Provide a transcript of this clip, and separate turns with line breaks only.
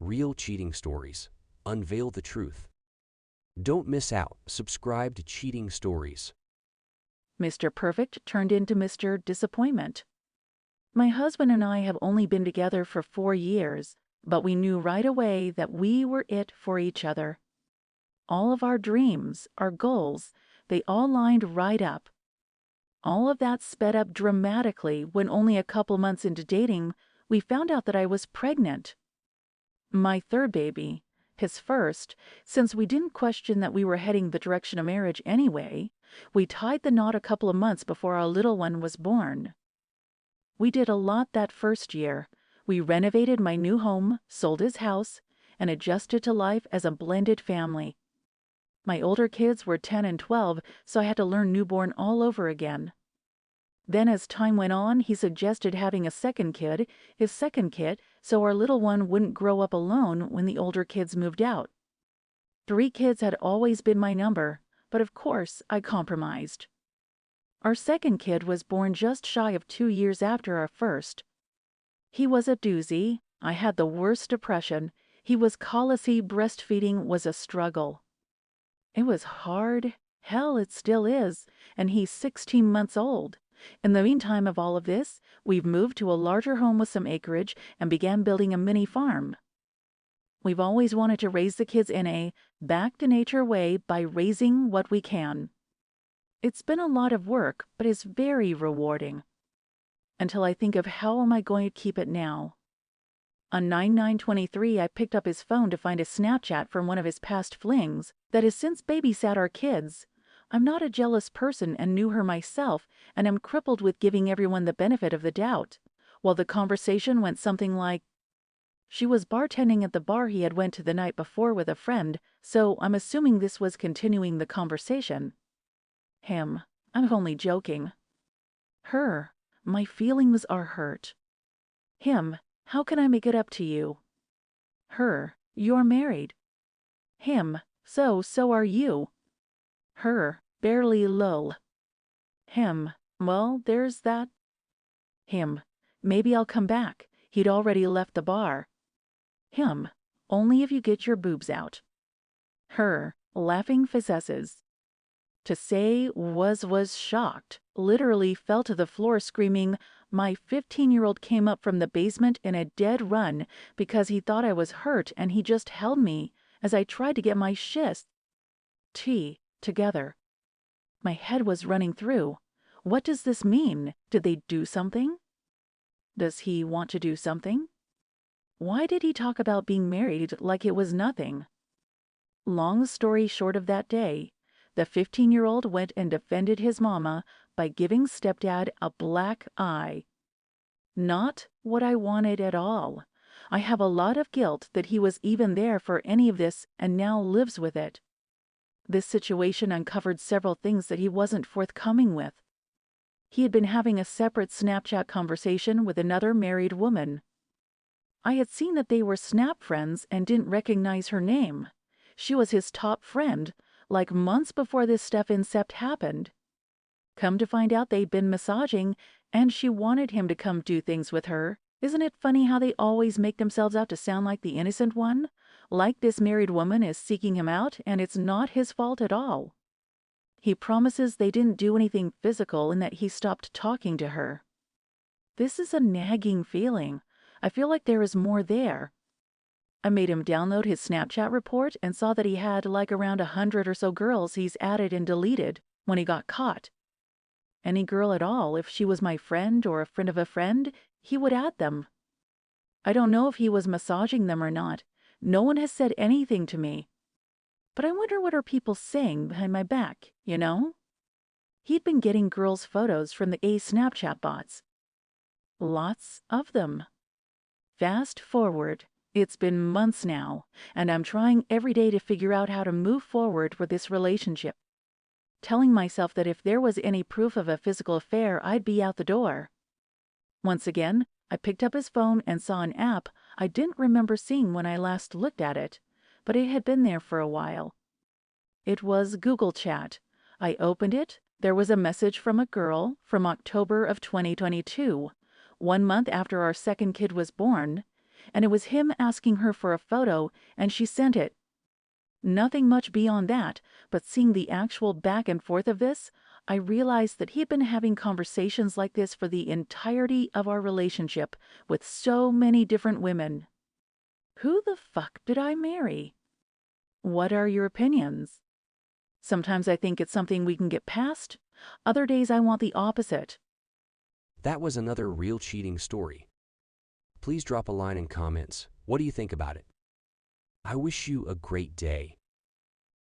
real cheating stories. Unveil the truth. Don't miss out. Subscribe to Cheating Stories.
Mr. Perfect turned into Mr. Disappointment. My husband and I have only been together for 4 years, but we knew right away that we were it for each other. All of our dreams, our goals, they all lined right up. All of that sped up dramatically when only a couple months into dating, we found out that I was pregnant. My third baby, his first, since we didn't question that we were heading the direction of marriage anyway, we tied the knot a couple of months before our little one was born. We did a lot that first year. We renovated my new home, sold his house, and adjusted to life as a blended family. My older kids were 10 and 12, so I had to learn newborn all over again. Then as time went on, he suggested having a second kid, his second kid, so our little one wouldn't grow up alone when the older kids moved out. 3 kids had always been my number, but of course I compromised. Our second kid was born just shy of 2 years after our first. He was a doozy. I had the worst depression. He was colicky. Breastfeeding was a struggle. It was hard. Hell, it still is. And he's 16 months old. In the meantime of all of this, we've moved to a larger home with some acreage and began building a mini farm. We've always wanted to raise the kids in a back-to-nature way by raising what we can. It's been a lot of work, but it's very rewarding. Until I think of how am I going to keep it now. On 9/9/23, I picked up his phone to find a Snapchat from one of his past flings that has since babysat our kids. I'm not a jealous person and knew her myself, and am crippled with giving everyone the benefit of the doubt. Well, the conversation went something like, she was bartending at the bar he had went to the night before with a friend, so I'm assuming this was continuing the conversation. Him, I'm only joking. Her, my feelings are hurt. Him, how can I make it up to you? Her, you're married. Him, so are you. Her, barely lull. Him, well, there's that. Him, maybe I'll come back. He'd already left the bar. Him, only if you get your boobs out. Her, laughing facesses. To say was shocked, literally fell to the floor screaming, my 15-year-old came up from the basement in a dead run because he thought I was hurt and he just held me as I tried to get my shit together. My head was running through. What does this mean? Did they do something? Does he want to do something? Why did he talk about being married like it was nothing? Long story short of that day, the 15-year-old went and defended his mama by giving stepdad a black eye. Not what I wanted at all. I have a lot of guilt that he was even there for any of this and now lives with it. This situation uncovered several things that he wasn't forthcoming with. He had been having a separate Snapchat conversation with another married woman. I had seen that they were Snap friends and didn't recognize her name. She was his top friend, like months before this stuff incept happened. Come to find out they'd been massaging, and she wanted him to come do things with her. Isn't it funny how they always make themselves out to sound like the innocent one? Like this married woman is seeking him out, and it's not his fault at all. He promises they didn't do anything physical and that he stopped talking to her. This is a nagging feeling. I feel like there is more there. I made him download his Snapchat report and saw that he had like around 100 or so girls he's added and deleted when he got caught. Any girl at all, if she was my friend or a friend of a friend, he would add them. I don't know if he was massaging them or not. No one has said anything to me. But I wonder what are people saying behind my back, you know? He'd been getting girls' photos from the Snapchat bots. Lots of them. Fast forward. It's been months now, and I'm trying every day to figure out how to move forward with this relationship. Telling myself that if there was any proof of a physical affair, I'd be out the door. Once again, I picked up his phone and saw an app I didn't remember seeing when I last looked at it, but it had been there for a while. It was Google Chat. I opened it. There was a message from a girl from October of 2022, 1 month after our second kid was born, and it was him asking her for a photo, and she sent it. Nothing much beyond that, but seeing the actual back and forth of this, I realized that he'd been having conversations like this for the entirety of our relationship with so many different women. Who the fuck did I marry? What are your opinions? Sometimes I think it's something we can get past. Other days I want the opposite.
That was another real cheating story. Please drop a line in comments. What do you think about it? I wish you a great day.